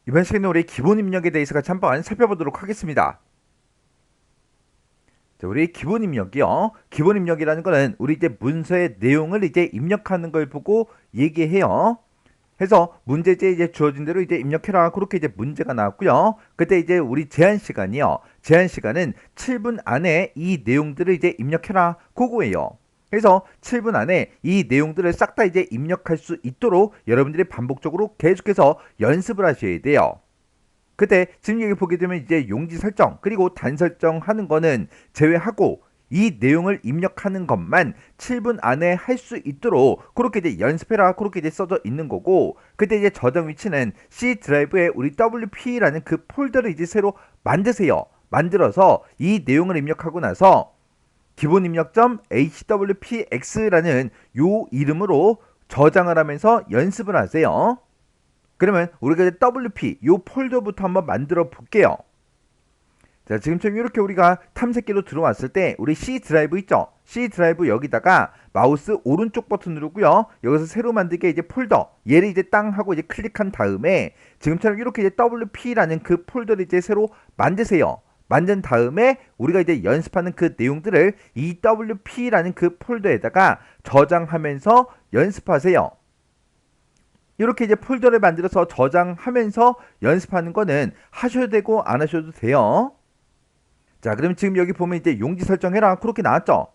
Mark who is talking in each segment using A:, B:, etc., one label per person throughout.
A: 이번 시간에 우리 기본 입력에 대해서 같이 한번 살펴보도록 하겠습니다. 자, 우리 기본 입력이요. 기본 입력이라는 거는 우리 이제 문서의 내용을 이제 입력하는 걸 보고 얘기해요. 해서 문제지에 이제 주어진 대로 이제 입력해라. 그렇게 이제 문제가 나왔고요. 그때 이제 우리 제한 시간이요. 제한 시간은 7분 안에 이 내용들을 이제 입력해라. 그거예요. 그래서 7분 안에 이 내용들을 싹 다 이제 입력할 수 있도록 여러분들이 반복적으로 계속해서 연습을 하셔야 돼요. 그때 지금 여기 보게 되면 이제 용지 설정 그리고 단 설정하는 거는 제외하고 이 내용을 입력하는 것만 7분 안에 할 수 있도록 그렇게 이제 연습해라 그렇게 이제 써져 있는 거고, 그때 이제 저장 위치는 C 드라이브에 우리 WP라는 그 폴더를 이제 새로 만드세요. 만들어서 이 내용을 입력하고 나서 기본 입력점 hwpx라는 요 이름으로 저장을 하면서 연습을 하세요. 그러면 우리가 이제 WP 요 폴더부터 한번 만들어 볼게요. 자, 지금처럼 이렇게 우리가 탐색기로 들어왔을 때 우리 C 드라이브 있죠? C 드라이브 여기다가 마우스 오른쪽 버튼 누르고요. 여기서 새로 만들게 이제 폴더 얘를 이제 땅 하고 이제 클릭한 다음에 지금처럼 이렇게 이제 WP라는 그 폴더를 이제 새로 만드세요. 만든 다음에 우리가 이제 연습하는 그 내용들을 이 WP라는 그 폴더에다가 저장하면서 연습하세요. 이렇게 이제 폴더를 만들어서 저장하면서 연습하는 거는 하셔도 되고 안 하셔도 돼요. 자, 그럼 지금 여기 보면 이제 용지 설정해라 그렇게 나왔죠.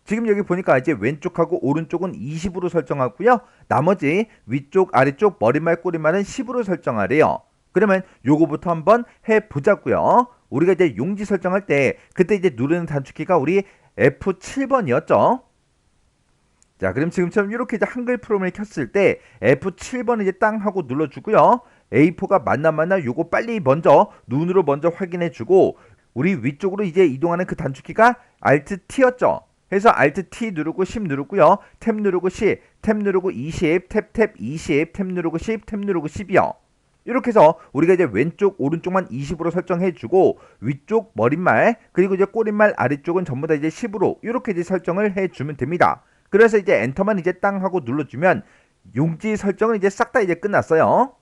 A: 지금 여기 보니까 이제 왼쪽하고 오른쪽은 20으로 설정하고요. 나머지 위쪽 아래쪽 머리말 꼬리말은 10으로 설정하래요. 그러면 요거부터 한번 해보자고요. 우리가 이제 용지 설정할 때 그때 이제 누르는 단축키가 우리 F7번이었죠. 자, 그럼 지금처럼 이렇게 이제 한글 프로그램을 켰을 때 F7번 이제 땅 하고 눌러주고요. A4가 맞나 요거 빨리 먼저 눈으로 먼저 확인해주고, 우리 위쪽으로 이제 이동하는 그 단축키가 Alt T였죠. 해서 Alt T 누르고 10 누르고요. 탭 누르고 10, 탭 누르고 20, 탭 20, 탭 누르고 10, 탭 누르고 10이요. 이렇게 해서 우리가 이제 왼쪽 오른쪽만 20으로 설정해주고 위쪽 머릿말 그리고 이제 꼬릿말 아래쪽은 전부 다 이제 10으로 이렇게 이제 설정을 해주면 됩니다. 그래서 이제 엔터만 이제 땅 하고 눌러주면 용지 설정은 이제 싹 다 이제 끝났어요.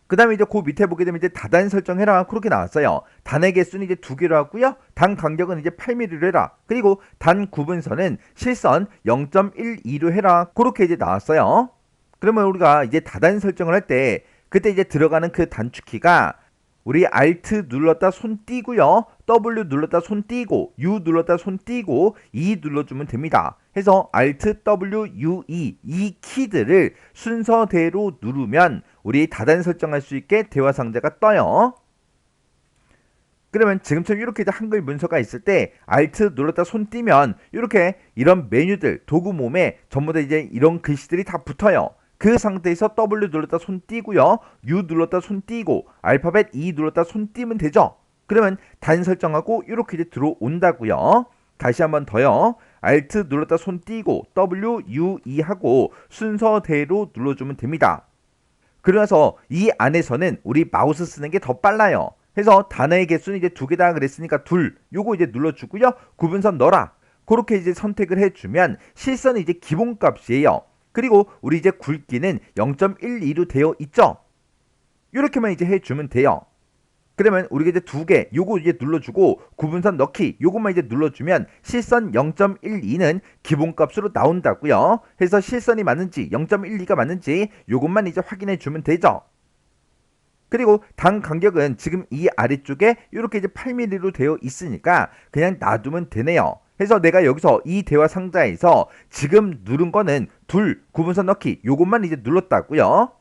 A: 그 다음에 이제 그 밑에 보게 되면 이제 다단 설정해라 그렇게 나왔어요. 단의 개수는 이제 2개로 하고요. 단 간격은 이제 8mm로 해라. 그리고 단 구분선은 실선 0.12로 해라 그렇게 이제 나왔어요. 그러면 우리가 이제 다단 설정을 할 때 그때 이제 들어가는 그 단축키가 우리 Alt 눌렀다 손 띄고요. W 눌렀다 손 띄고 U 눌렀다 손 띄고 E 눌러주면 됩니다. 해서 Alt W U E 이 키들을 순서대로 누르면 우리 다단 설정할 수 있게 대화 상자가 떠요. 그러면 지금처럼 이렇게 한글 문서가 있을 때 Alt 눌렀다 손 띄면 이렇게 이런 메뉴들 도구 몸에 전부 다 이제 이런 글씨들이 다 붙어요. 그 상태에서 W 눌렀다 손 띄고요. U 눌렀다 손 띄고 알파벳 E 눌렀다 손 띄면 되죠. 그러면 단 설정하고 이렇게 이제 들어온다고요. 다시 한번 더요. Alt 눌렀다 손 띄고 W, U, E 하고 순서대로 눌러주면 됩니다. 그래서 이 안에서는 우리 마우스 쓰는 게 더 빨라요. 해서 단어의 개수는 이제 2개다 그랬으니까 둘 요거 이제 눌러주고요. 구분선 넣어라 그렇게 이제 선택을 해주면 실선은 이제 기본값이에요. 그리고 우리 이제 굵기는 0.12로 되어 있죠. 이렇게만 이제 해주면 돼요. 그러면 우리가 이제 2개 요거 이제 눌러주고 구분선 넣기 요것만 이제 눌러주면 실선 0.12는 기본값으로 나온다고요. 해서 실선이 맞는지 0.12가 맞는지 요것만 이제 확인해 주면 되죠. 그리고 단 간격은 지금 이 아래쪽에 이렇게 이제 8mm로 되어 있으니까 그냥 놔두면 되네요. 해서 내가 여기서 이 대화 상자에서 지금 누른 거는 둘 구분선 넣기 요것만 이제 눌렀다고요.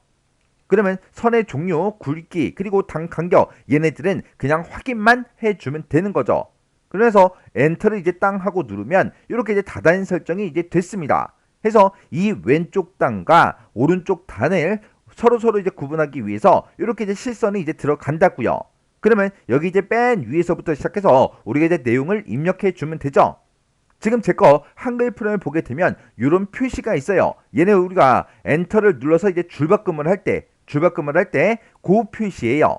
A: 그러면 선의 종류, 굵기, 그리고 단 간격 얘네들은 그냥 확인만 해주면 되는 거죠. 그래서 엔터를 이제 땅 하고 누르면 이렇게 이제 다단 설정이 이제 됐습니다. 해서 이 왼쪽 단과 오른쪽 단을 서로 이제 구분하기 위해서 이렇게 이제 실선이 이제 들어간다고요. 그러면 여기 이제 맨 위에서부터 시작해서 우리가 이제 내용을 입력해 주면 되죠. 지금 제 거 한글 프로그램을 보게 되면 이런 표시가 있어요. 얘네 우리가 엔터를 눌러서 이제 줄바꿈을 할 때 그 표시예요.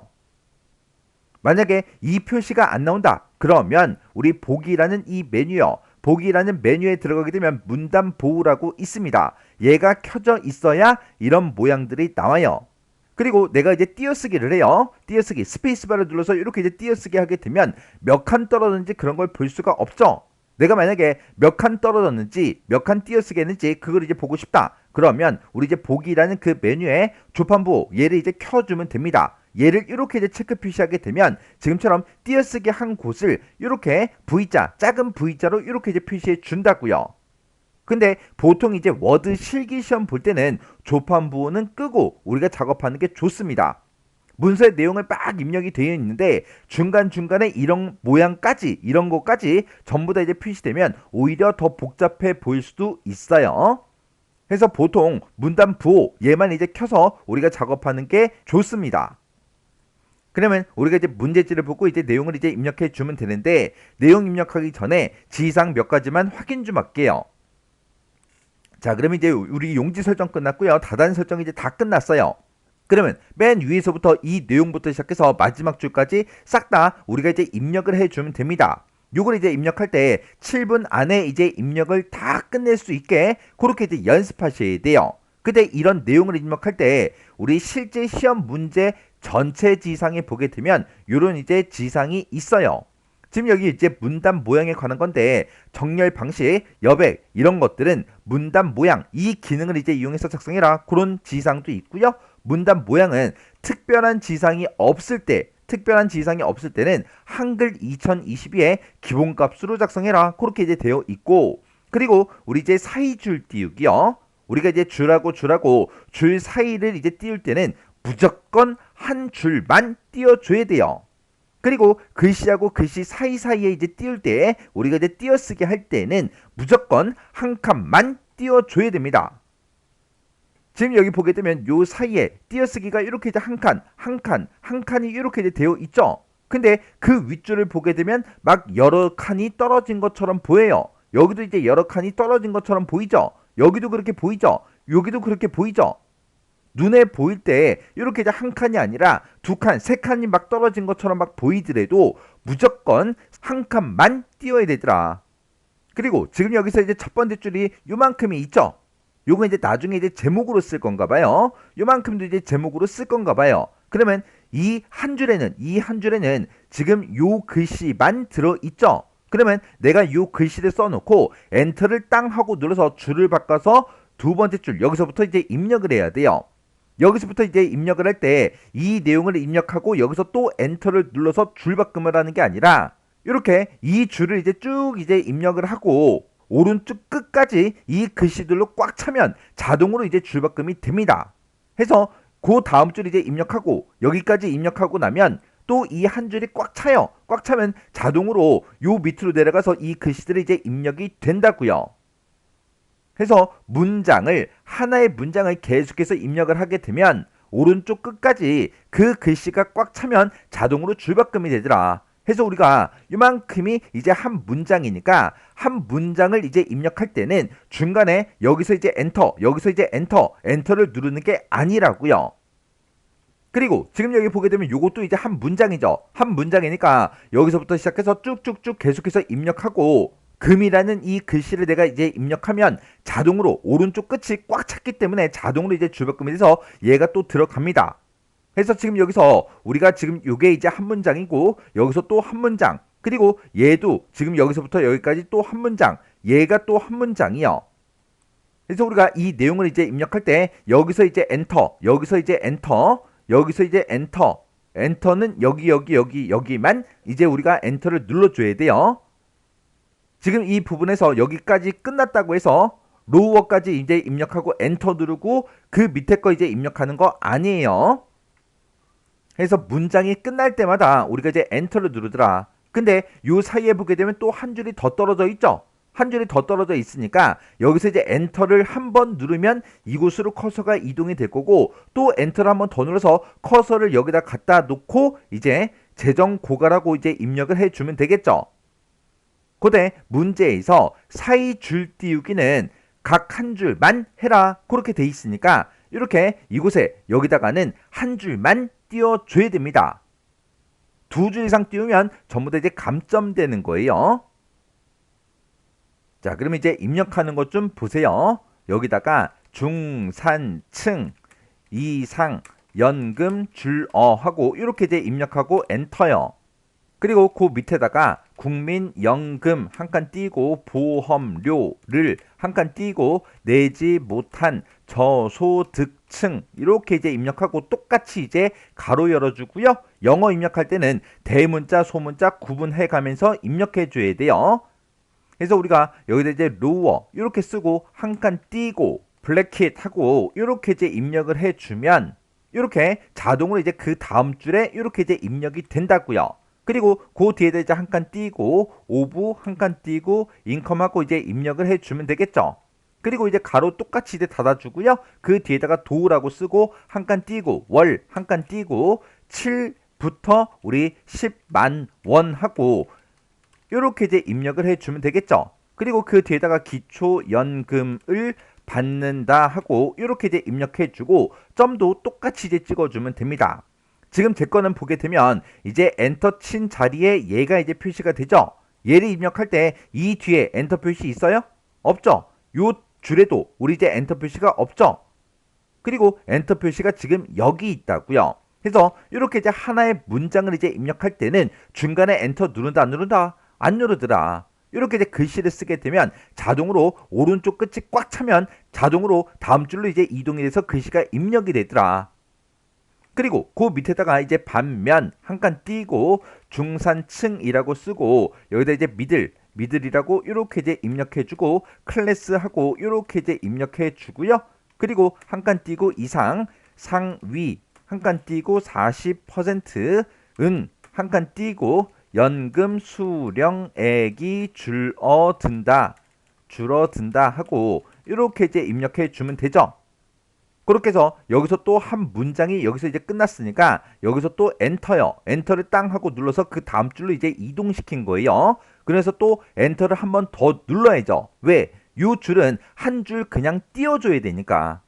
A: 만약에 이 표시가 안 나온다 그러면 우리 보기라는 이 메뉴요. 보기라는 메뉴에 들어가게 되면 문단 보호라고 있습니다. 얘가 켜져 있어야 이런 모양들이 나와요. 그리고 내가 이제 띄어쓰기를 해요. 띄어쓰기 스페이스바를 눌러서 이렇게 이제 띄어쓰기 하게 되면 몇 칸 떨어졌는지 그런 걸 볼 수가 없죠. 내가 만약에 몇 칸 떨어졌는지 몇 칸 띄어쓰기 했는지 그걸 이제 보고 싶다. 그러면 우리 이제 보기라는 그 메뉴에 조판부 얘를 이제 켜주면 됩니다. 얘를 이렇게 이제 체크 표시하게 되면 지금처럼 띄어쓰기 한 곳을 이렇게 V자, 작은 V자로 이렇게 이제 표시해 준다고요. 근데 보통 이제 워드 실기시험 볼 때는 조판부는 끄고 우리가 작업하는 게 좋습니다. 문서의 내용을 막 입력이 되어 있는데 중간중간에 이런 모양까지 이런 것까지 전부 다 이제 표시되면 오히려 더 복잡해 보일 수도 있어요. 그래서 보통 문단 부호 얘만 이제 켜서 우리가 작업하는 게 좋습니다. 그러면 우리가 이제 문제지를 보고 이제 내용을 이제 입력해 주면 되는데 내용 입력하기 전에 지시사항 몇 가지만 확인 좀 할게요. 자, 그러면 이제 우리 용지 설정 끝났고요. 다단 설정이 이제 다 끝났어요. 그러면 맨 위에서부터 이 내용부터 시작해서 마지막 줄까지 싹 다 우리가 이제 입력을 해주면 됩니다. 요걸 이제 입력할 때 7분 안에 이제 입력을 다 끝낼 수 있게 그렇게 이제 연습하셔야 돼요. 근데 이런 내용을 입력할 때 우리 실제 시험 문제 전체 지상에 보게 되면 요런 이제 지상이 있어요. 지금 여기 이제 문단 모양에 관한 건데 정렬 방식, 여백 이런 것들은 문단 모양 이 기능을 이제 이용해서 작성해라 그런 지상도 있고요. 문단 모양은 특별한 지상이 없을 때는 한글 2022에 기본값으로 작성해라 그렇게 이제 되어 있고 그리고 우리 이제 사이줄 띄우기요. 우리가 이제 줄하고 줄 사이를 이제 띄울 때는 무조건 한 줄만 띄워줘야 돼요. 그리고 글씨하고 글씨 사이사이에 이제 띄울 때 우리가 이제 띄어쓰기 할 때는 무조건 한 칸만 띄워줘야 됩니다. 지금 여기 보게 되면 요 사이에 띄어쓰기가 이렇게 이제 한 칸이 이렇게 이제 되어 있죠. 근데 그 윗줄을 보게 되면 막 여러 칸이 떨어진 것처럼 보여요. 여기도 이제 여러 칸이 떨어진 것처럼 보이죠. 여기도 그렇게 보이죠. 여기도 그렇게 보이죠. 눈에 보일 때 이렇게 이제 한 칸이 아니라 두 칸, 세 칸이 막 떨어진 것처럼 막 보이더라도 무조건 한 칸만 띄워야 되더라. 그리고 지금 여기서 이제 첫 번째 줄이 요만큼이 있죠. 요거 이제 나중에 이제 제목으로 쓸 건가 봐요. 요만큼도 이제 제목으로 쓸 건가 봐요. 그러면 이 한 줄에는 지금 요 글씨만 들어 있죠. 그러면 내가 요 글씨를 써놓고 엔터를 땅 하고 눌러서 줄을 바꿔서 두 번째 줄 여기서부터 이제 입력을 해야 돼요. 여기서부터 이제 입력을 할 때 이 내용을 입력하고 여기서 또 엔터를 눌러서 줄 바꿈을 하는 게 아니라 이렇게 이 줄을 이제 쭉 이제 입력을 하고 오른쪽 끝까지 이 글씨들로 꽉 차면 자동으로 이제 줄 바꿈이 됩니다. 해서 그 다음 줄 이제 입력하고 여기까지 입력하고 나면 또 이 한 줄이 꽉 차요. 꽉 차면 자동으로 요 밑으로 내려가서 이 글씨들이 이제 입력이 된다고요. 해서 하나의 문장을 계속해서 입력을 하게 되면 오른쪽 끝까지 그 글씨가 꽉 차면 자동으로 줄바꿈이 되더라. 해서 우리가 이만큼이 이제 한 문장이니까 한 문장을 이제 입력할 때는 중간에 여기서 이제 엔터를 누르는 게 아니라고요. 그리고 지금 여기 보게 되면 이것도 이제 한 문장이죠. 한 문장이니까 여기서부터 시작해서 쭉쭉쭉 계속해서 입력하고 금이라는 이 글씨를 내가 이제 입력하면 자동으로 오른쪽 끝이 꽉 찼기 때문에 자동으로 이제 줄바꿈이 돼서 얘가 또 들어갑니다. 그래서 지금 여기서 우리가 지금 요게 이제 한 문장이고 여기서 또 한 문장 그리고 얘도 지금 여기서부터 여기까지 또 한 문장 얘가 또 한 문장이요. 그래서 우리가 이 내용을 이제 입력할 때 여기서 이제 엔터 여기서 이제 엔터 엔터는 여기만 이제 우리가 엔터를 눌러줘야 돼요. 지금 이 부분에서 여기까지 끝났다고 해서 로우어까지 이제 입력하고 엔터 누르고 그 밑에 거 이제 입력하는 거 아니에요. 그래서 문장이 끝날 때마다 우리가 이제 엔터를 누르더라. 근데 요 사이에 보게 되면 또 한 줄이 더 떨어져 있죠. 한 줄이 더 떨어져 있으니까 여기서 이제 엔터를 한 번 누르면 이곳으로 커서가 이동이 될 거고 또 엔터를 한 번 더 눌러서 커서를 여기다 갖다 놓고 이제 재정 고갈하고 이제 입력을 해주면 되겠죠. 그때 문제에서 사이 줄 띄우기는 각 한 줄만 해라 그렇게 돼 있으니까 이렇게 이곳에 여기다가는 한 줄만 띄워줘야 됩니다. 두 줄 이상 띄우면 전부 다 이제 감점되는 거예요. 자, 그럼 이제 입력하는 것 좀 보세요. 여기다가 중산층 이상 연금 줄어 하고 이렇게 이제 입력하고 엔터요. 그리고 그 밑에다가 국민연금 한 칸 띄고 보험료를 한 칸 띄고 내지 못한 저소득층 이렇게 이제 입력하고 똑같이 이제 가로 열어주고요. 영어 입력할 때는 대문자 소문자 구분해 가면서 입력해 줘야 돼요. 그래서 우리가 여기다 이제 로어 이렇게 쓰고 한 칸 띄고 블랙킷 하고 이렇게 이제 입력을 해주면 이렇게 자동으로 이제 그 다음 줄에 이렇게 이제 입력이 된다고요. 그리고 그 뒤에다 이제 한 칸 띄고 오브 한 칸 띄고 인컴하고 이제 입력을 해주면 되겠죠. 그리고 이제 가로 똑같이 이제 닫아주고요. 그 뒤에다가 도우라고 쓰고 한 칸 띄고 월 한 칸 띄고 7부터 우리 10만 원 하고 이렇게 이제 입력을 해주면 되겠죠. 그리고 그 뒤에다가 기초연금을 받는다 하고 이렇게 이제 입력해주고 점도 똑같이 이제 찍어주면 됩니다. 지금 제 거는 보게 되면 이제 엔터 친 자리에 얘가 이제 표시가 되죠. 얘를 입력할 때 이 뒤에 엔터 표시 있어요? 없죠. 요 줄에도 우리 이제 엔터 표시가 없죠. 그리고 엔터 표시가 지금 여기 있다고요. 그래서 이렇게 이제 하나의 문장을 이제 입력할 때는 중간에 엔터 누른다 안 누른다? 안 누르더라. 이렇게 이제 글씨를 쓰게 되면 자동으로 오른쪽 끝이 꽉 차면 자동으로 다음 줄로 이제 이동이 돼서 글씨가 입력이 되더라. 그리고 그 밑에다가 이제 반면 한 칸 띄고 중산층이라고 쓰고 여기다 이제 미들이라고 이렇게 이제 입력해주고 클래스하고 이렇게 이제 입력해주고요. 그리고 한 칸 띄고 이상 상위 한 칸 띄고 40%은 한 칸 띄고 연금 수령액이 줄어든다 하고 이렇게 이제 입력해 주면 되죠. 그렇게 해서 여기서 또 한 문장이 여기서 이제 끝났으니까 여기서 또 엔터요. 엔터를 땅 하고 눌러서 그 다음 줄로 이제 이동시킨 거예요. 그래서 또 엔터를 한 번 더 눌러야죠. 왜? 요 줄은 한 줄 그냥 띄워줘야 되니까.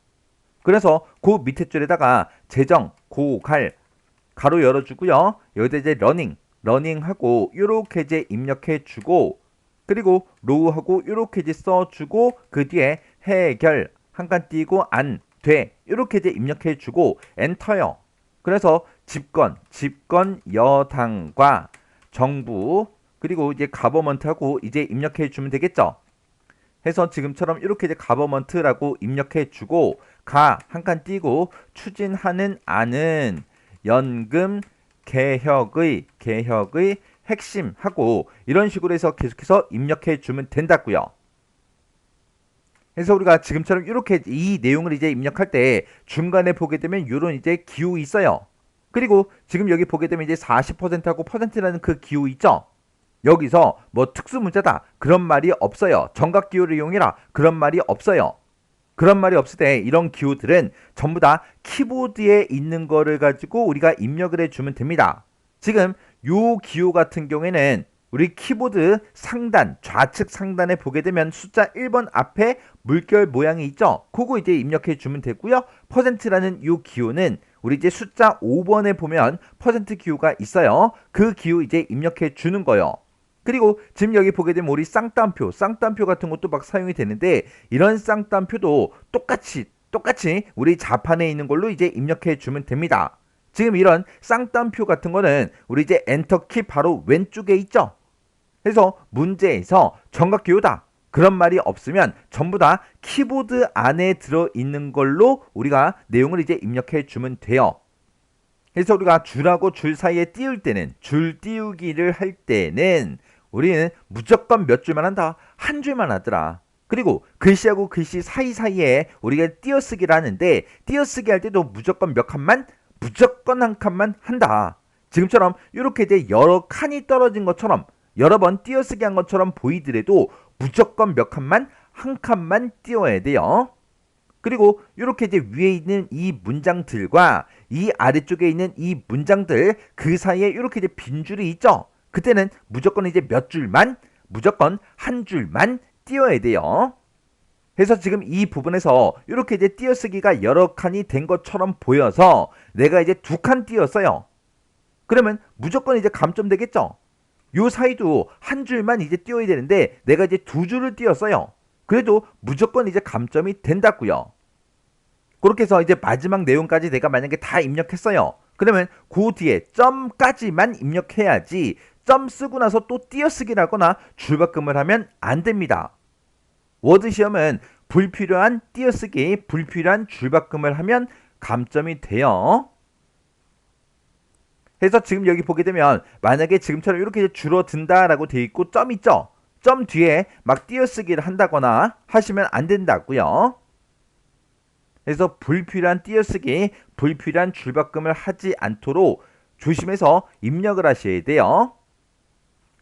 A: 그래서 그 밑에 줄에다가 재정, 고갈, 가로 열어주고요. 여기다 이제 러닝하고 요렇게 이제 입력해주고 그리고 로우하고 요렇게 이제 써주고 그 뒤에 해결 한 칸 띄고 안 돼 이렇게 이제 입력해주고 엔터요. 그래서 집권 여당과 정부 그리고 이제 가버먼트하고 이제 입력해주면 되겠죠. 해서 지금처럼 이렇게 이제 가버먼트라고 입력해주고 가 한 칸 띄고 추진하는 안은 연금 개혁의 핵심하고 이런 식으로 해서 계속해서 입력해 주면 된다고요. 그래서 우리가 지금처럼 이렇게 이 내용을 이제 입력할 때 중간에 보게 되면 이런 이제 기호 있어요. 그리고 지금 여기 보게 되면 이제 40%하고 퍼센트라는 그 기호 있죠. 여기서 뭐 특수 문자다 그런 말이 없어요. 정각 기호를 이용해라 그런 말이 없어요. 그런 말이 없을 때 이런 기호들은 전부 다 키보드에 있는 거를 가지고 우리가 입력을 해주면 됩니다. 지금 요 기호 같은 경우에는 우리 키보드 상단 좌측 상단에 보게 되면 숫자 1번 앞에 물결 모양이 있죠. 그거 이제 입력해 주면 되고요. 퍼센트라는 요 기호는 우리 이제 숫자 5번에 보면 퍼센트 기호가 있어요. 그 기호 이제 입력해 주는 거예요. 그리고 지금 여기 보게 되면 우리 쌍따옴표 같은 것도 막 사용이 되는데 이런 쌍따옴표도 똑같이 우리 자판에 있는 걸로 이제 입력해 주면 됩니다. 지금 이런 쌍따옴표 같은 거는 우리 이제 엔터키 바로 왼쪽에 있죠. 그래서 문제에서 정각기호다 그런 말이 없으면 전부 다 키보드 안에 들어있는 걸로 우리가 내용을 이제 입력해 주면 돼요. 그래서 우리가 줄하고 줄 사이에 띄울 때는 줄 띄우기를 할 때는 우리는 무조건 몇 줄만 한다. 한 줄만 하더라. 그리고 글씨하고 글씨 사이사이에 우리가 띄어쓰기를 하는데 띄어쓰기 할 때도 무조건 몇 칸만? 무조건 한 칸만 한다. 지금처럼 이렇게 이제 여러 칸이 떨어진 것처럼 여러 번 띄어쓰기 한 것처럼 보이더라도 무조건 몇 칸만? 한 칸만 띄워야 돼요. 그리고 이렇게 이제 위에 있는 이 문장들과 이 아래쪽에 있는 이 문장들 그 사이에 이렇게 이제 빈 줄이 있죠. 그때는 무조건 이제 몇 줄만 무조건 한 줄만 띄워야 돼요. 그래서 지금 이 부분에서 이렇게 이제 띄어쓰기가 여러 칸이 된 것처럼 보여서 내가 이제 두 칸 띄었어요. 그러면 무조건 이제 감점 되겠죠. 요 사이도 한 줄만 이제 띄워야 되는데 내가 이제 두 줄을 띄었어요. 그래도 무조건 이제 감점이 된다고요. 그렇게 해서 이제 마지막 내용까지 내가 만약에 다 입력했어요. 그러면 그 뒤에 점까지만 입력해야지 점 쓰고 나서 또 띄어쓰기를 하거나 줄바꿈을 하면 안 됩니다. 워드 시험은 불필요한 띄어쓰기, 불필요한 줄바꿈을 하면 감점이 돼요. 그래서 지금 여기 보게 되면 만약에 지금처럼 이렇게 줄어든다라고 되어 있고 점 있죠? 점 뒤에 막 띄어쓰기를 한다거나 하시면 안 된다고요. 그래서 불필요한 띄어쓰기, 불필요한 줄바꿈을 하지 않도록 조심해서 입력을 하셔야 돼요.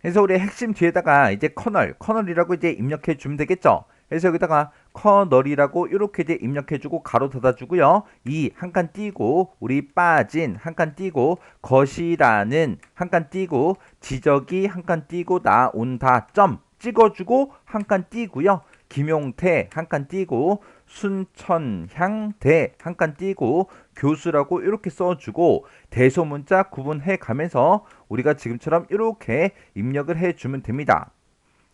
A: 그래서 우리 핵심 뒤에다가 이제 커널이라고 이제 입력해 주면 되겠죠. 그래서 여기다가 커널이라고 이렇게 이제 입력해주고 가로 닫아주고요. 이 한 칸 띄고 우리 빠진 한 칸 띄고 것이라는 한 칸 띄고 지적이 한 칸 띄고 나온다 점 찍어주고 한 칸 띄고요. 김용태 한 칸 띄고 순천향대 한 칸 띄고 교수라고 이렇게 써주고 대소문자 구분해 가면서 우리가 지금처럼 이렇게 입력을 해주면 됩니다.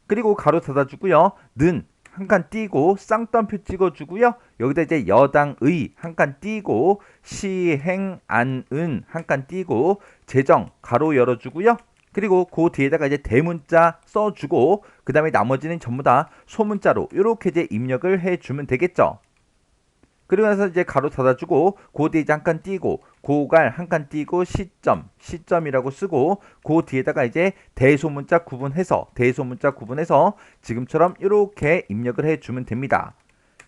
A: 그리고 가로 닫아주고요. 는 한 칸 띄고 쌍따옴표 찍어주고요. 여기다 이제 여당의 한 칸 띄고 시행안은 한 칸 띄고 재정 가로 열어주고요. 그리고 그 뒤에다가 이제 대문자 써주고 그 다음에 나머지는 전부 다 소문자로 이렇게 이제 입력을 해주면 되겠죠. 그리고 나서 이제 가로 닫아주고 그 뒤에 이제 한 칸 띄고 고갈 한 칸 띄고 시점이라고 쓰고 그 뒤에다가 이제 대소문자 구분해서 지금처럼 이렇게 입력을 해주면 됩니다.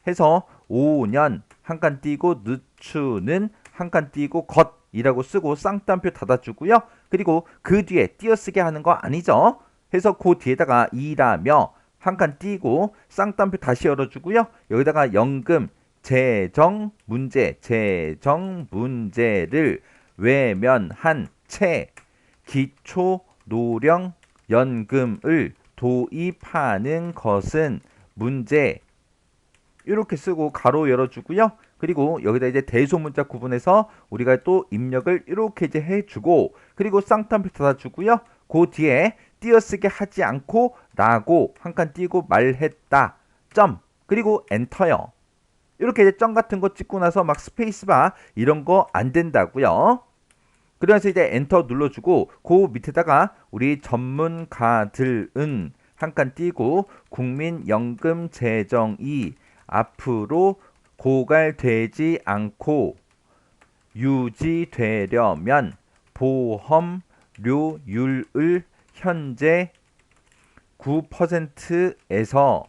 A: 해서 5년 한 칸 띄고 늦추는 한 칸 띄고 것이라고 쓰고 쌍따옴표 닫아주고요. 그리고 그 뒤에 띄어쓰기 하는 거 아니죠. 해서 그 뒤에다가 일하며 한 칸 띄고 쌍따옴표 다시 열어주고요. 여기다가 연금 재정 문제를 외면한 채 기초노령연금을 도입하는 것은 문제 이렇게 쓰고 가로 열어주고요. 그리고 여기다 이제 대소문자 구분해서 우리가 또 입력을 이렇게 이제 해주고 그리고 쌍따옴표 닫아주고요. 그 뒤에 띄어쓰기 하지 않고 라고 한 칸 띄고 말했다 점 그리고 엔터요. 이렇게 이제 점 같은 거 찍고 나서 막 스페이스바 이런 거 안 된다고요. 그래서 이제 엔터 눌러주고 그 밑에다가 우리 전문가들은 한 칸 띄고 국민연금 재정이 앞으로 고갈되지 않고 유지되려면 보험료율을 현재 9%에서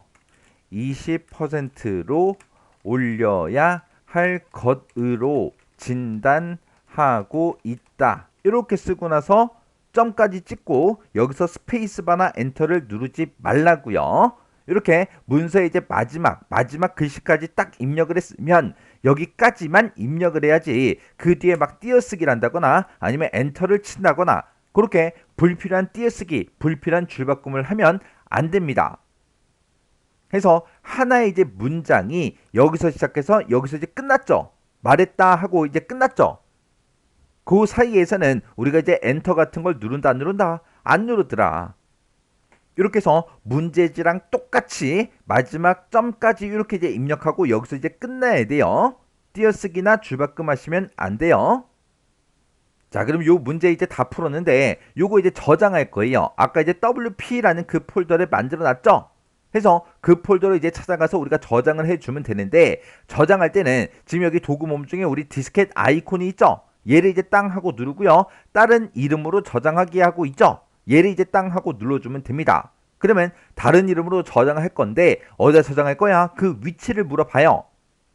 A: 20%로 올려야 할 것으로 진단하고 있다. 이렇게 쓰고 나서 점까지 찍고 여기서 스페이스바나 엔터를 누르지 말라고요. 이렇게 문서의 이제 마지막 글씨까지 딱 입력을 했으면 여기까지만 입력을 해야지 그 뒤에 막 띄어쓰기를 한다거나 아니면 엔터를 친다거나 그렇게 불필요한 띄어쓰기, 불필요한 줄바꿈을 하면 안 됩니다. 해서 하나의 이제 문장이 여기서 시작해서 여기서 이제 끝났죠. 말했다 하고 이제 끝났죠. 그 사이에서는 우리가 이제 엔터 같은 걸 누른다 안 누른다? 안 누르더라. 이렇게 해서 문제지랑 똑같이 마지막 점까지 이렇게 이제 입력하고 여기서 이제 끝나야 돼요. 띄어쓰기나 줄바꿈 하시면 안 돼요. 자, 그럼 요 문제 이제 다 풀었는데 요거 이제 저장할 거예요. 아까 이제 WP라는 그 폴더를 만들어 놨죠? 해서 그 폴더를 이제 찾아가서 우리가 저장을 해주면 되는데 저장할 때는 지금 여기 도구 몸 중에 우리 디스켓 아이콘이 있죠? 얘를 이제 땅 하고 누르고요. 다른 이름으로 저장하기 하고 있죠? 얘를 이제 땅 하고 눌러주면 됩니다. 그러면 다른 이름으로 저장할 건데 어디다 저장할 거야? 그 위치를 물어봐요.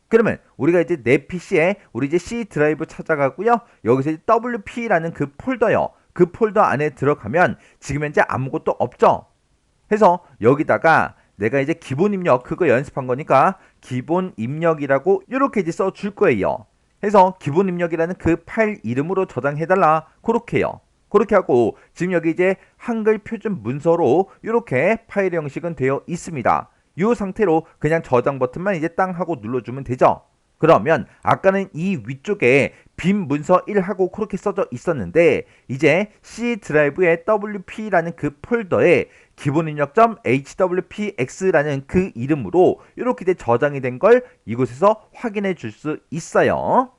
A: 그러면 우리가 이제 내 PC에 우리 이제 C 드라이브 찾아가고요. 여기서 이제 WP라는 그 폴더요. 그 폴더 안에 들어가면 지금 현재 아무것도 없죠? 해서 여기다가 내가 이제 기본 입력 그거 연습한 거니까 기본 입력이라고 이렇게 이제 써줄 거예요. 해서 기본 입력이라는 그 파일 이름으로 저장해달라 그렇게요. 그렇게 하고 지금 여기 이제 한글 표준 문서로 이렇게 파일 형식은 되어 있습니다. 이 상태로 그냥 저장 버튼만 이제 땅 하고 눌러주면 되죠. 그러면 아까는 이 위쪽에 빈 문서 1하고 그렇게 써져 있었는데 이제 C 드라이브의 WP라는 그 폴더에 기본 입력점 HWPX라는 그 이름으로 이렇게 이제 저장이 된 걸 이곳에서 확인해 줄 수 있어요.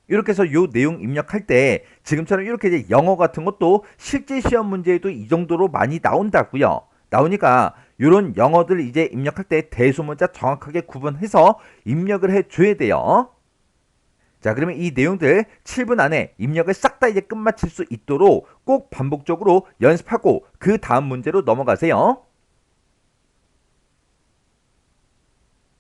A: 이렇게 해서 요 내용 입력할 때 지금처럼 이렇게 이제 영어 같은 것도 실제 시험 문제에도 이 정도로 많이 나온다고요. 나오니까 이런 영어들 이제 입력할 때 대소문자 정확하게 구분해서 입력을 해줘야 돼요. 자, 그러면 이 내용들 7분 안에 입력을 싹 다 이제 끝마칠 수 있도록 꼭 반복적으로 연습하고 그 다음 문제로 넘어가세요.